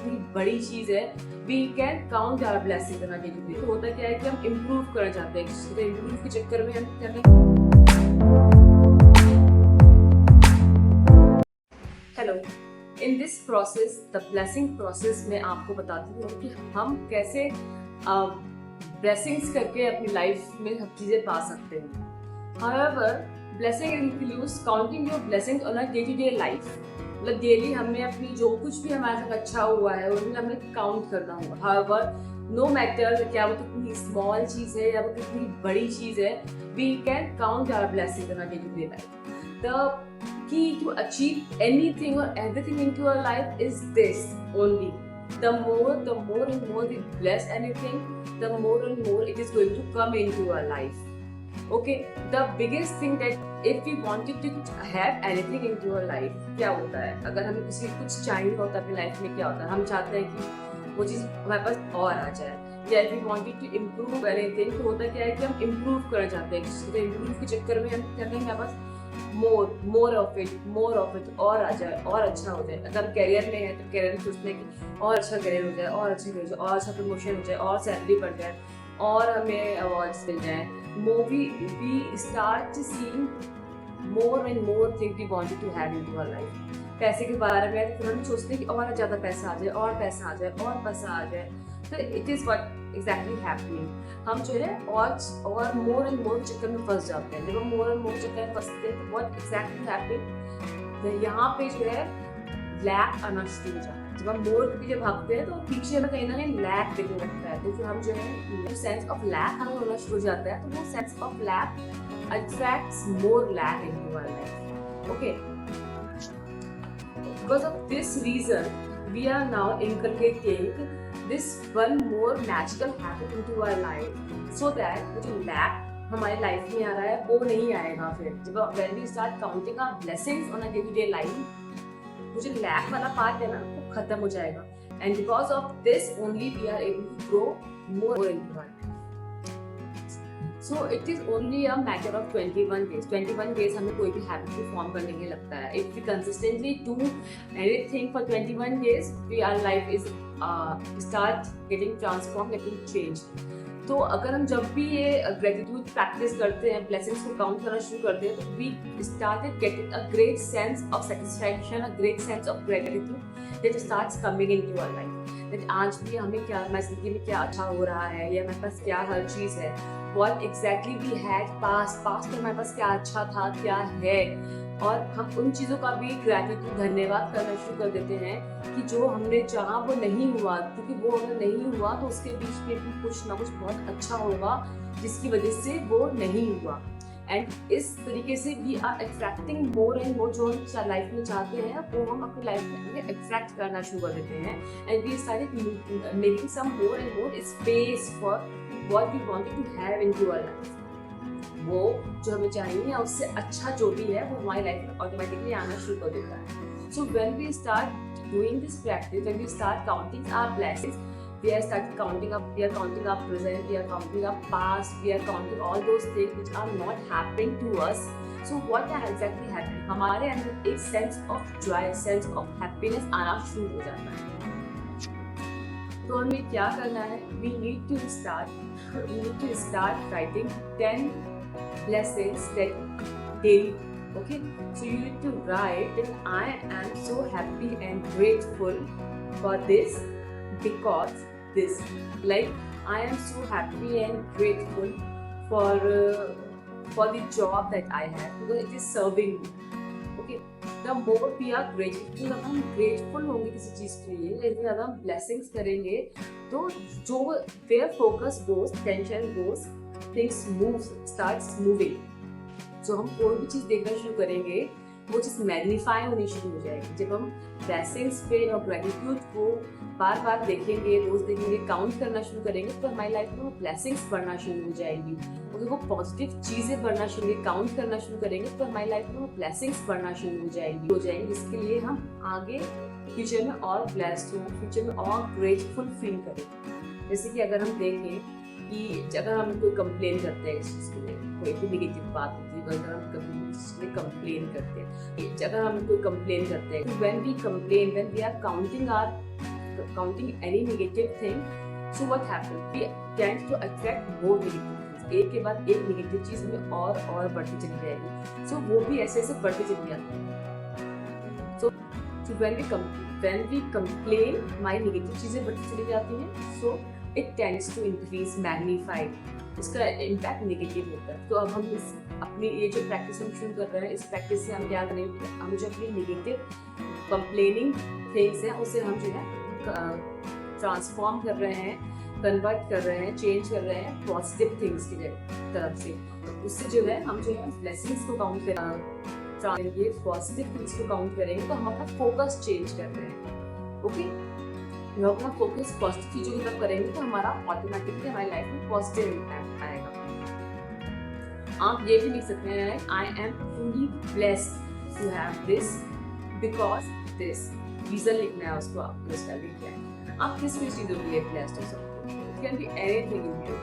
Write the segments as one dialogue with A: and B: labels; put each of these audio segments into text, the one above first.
A: कितनी बड़ी चीज है, we can count our blessing in our day. तो होता क्या है कि हम इम्प्रूव करना चाहते हैं, तो इम्प्रूव के चक्कर में हम क्या करते हैं। Hello, in this process, the blessing process में आपको बताती हूँ कि हम कैसे ब्लेसिंग्स करके अपनी लाइफ में सब चीजें पा सकते हैं। However, blessing includes counting your blessings on a day-to-day life. मतलब डेली हमें अपनी जो कुछ भी हमारे साथ अच्छा हुआ है उसमें हमें काउंट करना होगा। However, no matter क्या वो कितनी स्मॉल चीज है या वो कितनी बड़ी चीज है, we can count our blessings on a day-to-day life. The key to achieve anything or everything into our life is this only. The more and more we bless anything, the more and more it is going to come into our life. Okay, the biggest thing that if we wanted to have anything into our life, क्या होता है अगर हमें किसी कुछ चाहिए होता है अपनी लाइफ में, क्या होता है हम चाहते हैं कि वो चीज़ हमारे पास और आ जाए, या if we wanted to improve anything, तो होता क्या है कि हम इम्प्रूव करना चाहते हैं, तो इम्प्रूव के चक्कर में हम क्या करेंगे, हमारे पास मोर ऑफ इट और आ जाए और अच्छा हो जाए। अगर हम करियर में है तो करियर में सोचते हैं कि और अच्छा करियर हो जाए, और अच्छा करियर हो जाए, और अच्छा प्रमोशन हो जाए, और सैलरी बढ़ जाए, और हमें अवार्ड्स मिल जाए। We start seeing more and more things we wanted to have into our life. पैसे के बारे में फिर हम सोचते हैं कि और ज़्यादा पैसा आ जाए, और पैसा आ जाए, और पैसा आ जाए। तो it is what exactly happening. हम जो है और मोर एंड मोर चक्कर में फंस जाते हैं। जब हम मोर एंड मोर चक्कर में फंसते हैं तो व्हाट एग्जैक्टली हैपनिंग, यहाँ पे जो है लैक आना शुरू हो जाता है। जब हम मोर के पीछे भागते हैं तो पीछे हमें कहीं ना कहीं लैक दिखने लगता है, तो फिर हम जो है सेंस ऑफ लैक हमें होना शुरू हो जाता है। तो वो sense of lack attracts more lack into our life. Okay, because of this reason we are now inculcating this one more magical habit into our life, so that जो lack हमारी लाइफ में आ रहा है वो नहीं आएगा। फिर जब when we start counting our blessings on a day-to-day life, वो जो lack वाला पार्ट है ना वो खत्म हो जाएगा, and because of this only we are able to grow more into our life. So it is only a matter of 21 days. 21 days हमें कोई भी हैबिट को फॉर्म करने के लिए लगता है। If we consistently do anything for 21 days, our life is start getting transformed, getting changed. तो अगर हम जब भी ये ग्रेटिट्यूड प्रैक्टिस करते हैं, ब्लेसिंग्स को काउंट करना शुरू करते हैं, तो we started getting a great sense of satisfaction, a great sense of gratitude that starts coming into our life. That आज भी हमें क्या, हमारी जिंदगी में क्या अच्छा हो रहा है, या हमारे पास क्या हर चीज़ है, what exactly we had past में हमारे पास क्या अच्छा था, क्या है, और हम उन चीज़ों का भी ग्रेटिट्यूड, धन्यवाद करना शुरू कर देते हैं कि जो हमने चाहा वो नहीं हुआ, क्योंकि वो अगर नहीं हुआ तो उसके बीच में भी कुछ ना कुछ बहुत अच्छा होगा जिसकी वजह से वो नहीं हुआ। एंड इस तरीके से we are attracting more and more, जो हम लाइफ में चाहते हैं वो हम अपनी लाइफ में अट्रैक्ट करना शुरू कर देते हैं। And we started making some more and more space for what we wanted to have into our life. वो जो हमें चाहिए या उससे अच्छा जो भी है वो हमारी लाइफ में ऑटोमेटिकली आना शुरू कर देता है। So when we start doing this practice, when we start counting our blessings, we are counting our present, we are counting our past, we are counting all those things which are not happening to us. So what exactly happened? हमारे अंदर एक sense of joy, sense of happiness आना शुरू हो जाता है। तो हमें क्या करना है? We need to start writing 10 blessings that daily. Okay, so you need to write that I am so happy and grateful for this because this. Like I am so happy and grateful for the job that I have because it is serving me. Okay, the more we are grateful, जब हम grateful होंगे किसी चीज़ के लिए, जैसे ज़्यादा हम blessings करेंगे, तो जो where focus goes, attention goes, things starts moving. जो हम कोई भी चीज़ देखना शुरू करेंगे वो चीज़ मैग्नीफाई होनी शुरू हो जाएगी। जब हम ब्लेसिंग्स पे और ग्रेटिट्यूड को बार बार देखेंगे, रोज देखेंगे, काउंट करना शुरू करेंगे, तो हमारी लाइफ में वो ब्लेसिंग्स बढ़ना शुरू हो जाएंगी। क्योंकि वो पॉजिटिव चीज़ें बढ़ना शुरू, काउंट करना शुरू करेंगे तो हमारी लाइफ में वो ब्लेसिंग्स बढ़ना शुरू हो जाएंगी जिसके लिए हम आगे फ्यूचर में और ब्लेस्ड हो, फ्यूचर में और ग्रेटफुल फील करें। जैसे कि अगर हम देखें कि अगर हम कोई कंप्लेन करते हैं इस चीज़ के लिए, कोई भी नेगेटिव बात होती है, अगर हम कभी इस चीज़ के लिए कंप्लेन करते हैं, अगर हम कोई कंप्लेन करते हैं, when we complain, when we are counting our counting any negative thing, so what happens? We tend to attract more negative things. एक के बाद एक negative चीज हमें और बढ़ती चली जाएगी. So वो भी ऐसे ऐसे बढ़ती चली जाती है. So when we complain, हमारी negative चीजें बढ़ती चली जाती हैं. So it tends to increase, magnify. इसका इम्पैक्ट नेगेटिव होता है. तो अब हम इस अपनी ये जो प्रैक्टिस हम शुरू कर रहे हैं, इस प्रैक्टिस से हम क्या करेंगे, हम जो अपनी नेगेटिव कंप्लेनिंग थिंग्स हैं उसे हम जो है ट्रांसफॉर्म कर रहे हैं, कन्वर्ट कर रहे हैं, चेंज कर रहे हैं पॉजिटिव थिंग्स की तरफ से. उससे जो है हम जो है ब्लेसिंग्स को काउंट करेंगे, पॉजिटिव थिंग्स को काउंट करेंगे, तो हम अपना फोकस चेंज कर रहे हैं. ओके, हम अपना फोकस पॉजिटिव चीजों की तरफ करेंगे तो हमारा ऑटोमेटिकली हमारी लाइफ में पॉजिटिव इम्पैक्ट आएगा. आप ये भी लिख सकते हैं, I am truly blessed to have this because this. Reason लिखना है उसको, आपको इसका लिखना है. आप किस भी चीजों के लिए ब्लेस्ड हो सकते हैं. It can be anything in you.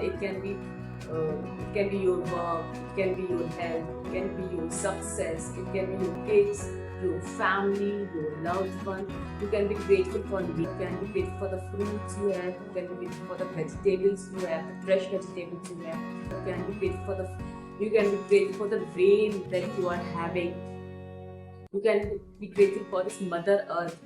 A: It can be your work, it can be your health, it can be your success, it can be your kids, your family, your loved one. You can be grateful for meat. You can be grateful for the fruits you have. You can be grateful for the vegetables you have, the fresh vegetables you have. You can be grateful for the rain that you are having. You can be grateful for this Mother Earth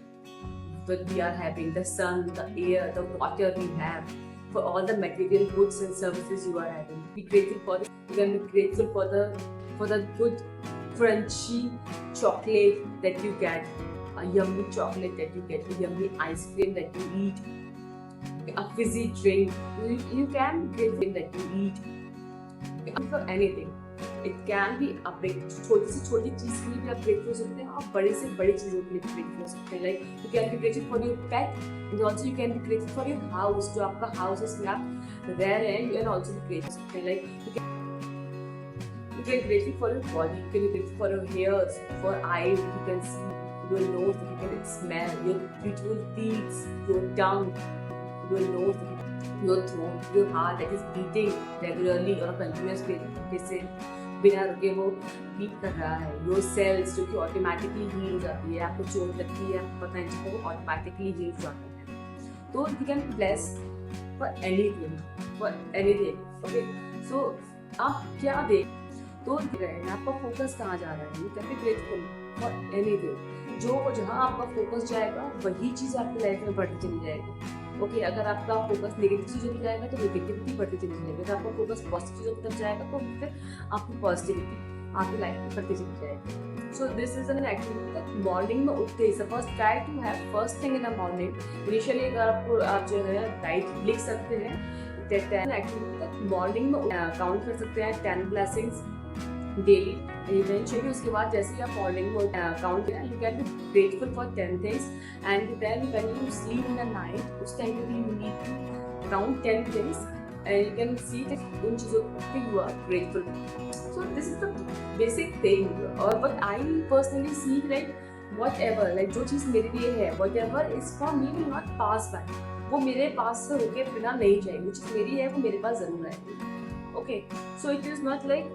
A: that we are having, the sun, the air, the water we have, for all the material goods and services you are having. Be grateful for this. You can be grateful for the good crunchy chocolate that you get, a yummy chocolate that you get, a yummy ice cream that you eat, a fizzy drink. You can be grateful that you eat. For anything. It can be a big, छोटी से छोटी चीज के लिए भी आप grateful हो सकते हैं, आप बड़े से बड़ी चीजों के लिए भी grateful हो सकते हैं. Like you can be grateful for your pet, and also you can be grateful for your house. जो आपका house है इसमें आप रह रहे हैं, you can also be grateful हो सकते हैं. Like you can be grateful for your body, you can be grateful for your hairs, for eyes that you can see, your nose that you can smell, your beautiful teeth, your tongue, your nose, your throat, your heart that is beating regularly on a continuous basis, बिना रुके वो beat कर रहा है. your cells जो कि automatically heal हो जाती है, आपको चोट लगती है, आपको पता नहीं चलता, वो ऑटोमेटिकली हील हो जाता है. तो you can be blessed for anything. Okay, so आप क्या देख तो आपका फोकस कहाँ जा रहा है. You can be grateful for anything. जो जहाँ आपका फोकस जाएगा वही चीज आपकी लाइफ में बढ़ती चली जाएगी. ओके, अगर आपका फोकस नेगेटिव चीजों में जाएगा तो नेगेटिविटी बढ़ती चली जाएगी. अगर आपका फोकस पॉजिटिव चीजों की तरफ जाएगा तो फिर आपकी पॉजिटिविटी आपकी लाइफ में बढ़ती चली जाएगी. So this is an activity. Morning में उठते ही suppose try to have first thing in the morning. Initially अगर आपको आप जो है राइट लिख सकते हैं 10 एक्टिविटी. मॉर्निंग में काउंट कर सकते हैं 10 ब्लेसिंग्स डेली. इवेंचुअली उसके बाद जैसे ही आप मॉर्निंग में काउंट करें, you can be grateful for 10 things. And then when you sleep in the night, उस टाइम पे भी you need to count 10 things and you can see that उन चीज़ों पे you are grateful. So this is the basic thing. और but I personally see like whatever, like जो चीज़ मेरे लिए है, whatever is for me will not pass by. वो मेरे पास से होके बिना नहीं जाएगी. जो चीज़ मेरी है वो मेरे पास जरूर आएगी. Okay, so it is not like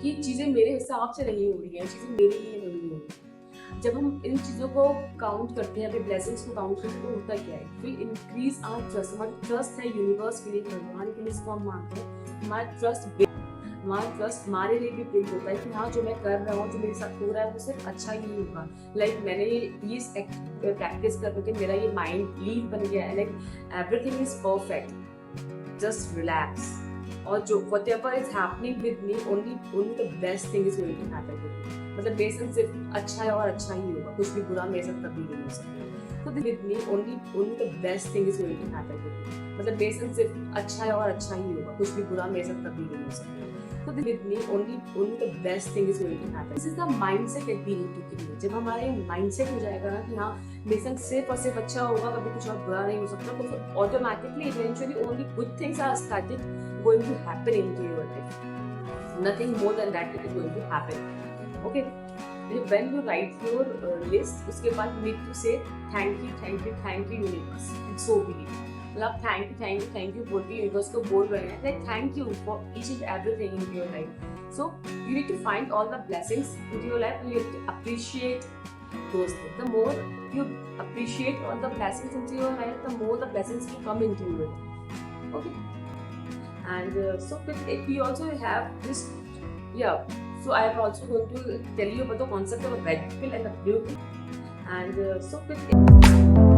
A: कि चीज़ें मेरे हिसाब से नहीं हो रही हैं, चीज़ें मेरे लिए नहीं हो रही. जब हम इन चीज़ों को काउंट करते हैं, अपने ब्लेसिंग्स को काउंट करते हैं, तो होता क्या है, फिर इंक्रीज आवर ट्रस्ट. हमारा ट्रस्ट है यूनिवर्स के लिए, भगवान के लिए इसको हम मानते हैं. हमारा ट्रस्ट हमारे लिए भी बिल्ड होता है कि हाँ जो मैं कर रहा हूँ, जो मेरे साथ हो रहा है वो सिर्फ अच्छा ही होगा. लाइक मैंने ये प्रैक्टिस करके मेरा ये माइंड लीव बन गया है. Like everything is perfect, just relax. और जो whatever is happening with me, only the best thing is going to happen with me. मतलब मेरे साथ सिर्फ अच्छा है और अच्छा ही होगा, कुछ भी बुरा मेरे साथ कभी नहीं हो सकता. तो with me only the best thing is going to happen with me. मतलब मेरे साथ सिर्फ अच्छा है और अच्छा ही होगा, कुछ भी बुरा मेरे साथ कभी नहीं हो सकता. तो with me only the best thing is going to happen. This is the mindset that we need to create. जब हमारा ये mindset हो जाएगा ना कि हाँ मेरे साथ सिर्फ और सिर्फ अच्छा होगा, कभी कुछ और बुरा नहीं हो सकता, तो फिर automatically eventually only good things are started going to happen into your life. Nothing more than that is going to happen. Okay. When you write your list, उसके बाद you need to say thank you universe, and so be it. मतलब thank you बोल के universe को बोल रहे हैं like thank you for each and everything in your life. So you need to find all the blessings in your life. You need to appreciate those things. The more you appreciate all the blessings into your life, the more the blessings will come into it. Okay. And so with it, we also have this, yeah. So I am also going to tell you about the concept of a red pill and a blue pill. And so with it,